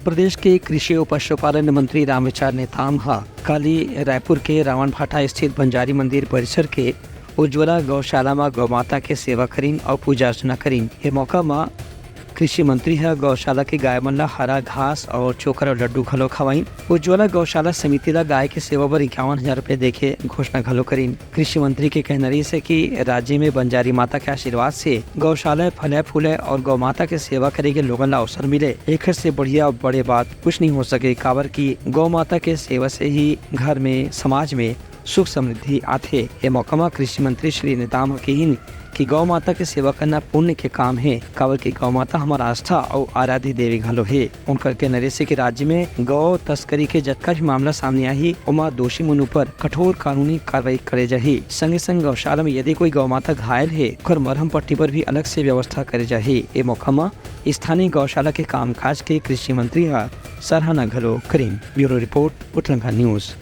प्रदेश के कृषि और पशुपालन मंत्री रामविचार नेताम काली रायपुर के रावण भाटा स्थित बंजारी मंदिर परिसर के उज्ज्वला गौशाला में गौमाता के सेवा करीन और पूजा अर्चना करीन। ये मौका में कृषि मंत्री है गौशाला के गाय मन ला हरा घास और चोकर और लड्डू घलो खवाई। उज्ज्वला गौशाला समिति ला गाय के सेवा पर 51,000 रुपए देखे घोषणा घलो करीन। कृषि मंत्री के कहना है कि राज्य में बंजारी माता के आशीर्वाद से गौशाला फले फूले और गौ माता के सेवा करे के लोगन ला अवसर मिले। एक से बढ़िया और बड़े बात कुछ नहीं हो सके, काबर की गौ माता के सेवा से ही घर में समाज में सुख समृद्धि आथे। ये मौका में कृषि मंत्री श्री नेताम कहिन कि गौ माता के सेवा करना पुण्य के काम है, काबर की गौ माता हमारा आस्था और आराध्य देवी घलो है। उनकर के नरेश के राज्य में गौ तस्करी के जतका भी मामला सामने आई उमा दोषी मन पर कठोर कानूनी कार्रवाई करे जाही। संगे संग गौशाला में यदि कोई गौ माता घायल है और मरहम पट्टी पर भी अलग से व्यवस्था करे जाही। ये मौका में स्थानीय गौशाला के कामकाज के कृषि मंत्री सराहना घलो करीन। Bureau report, Uttarakhand news.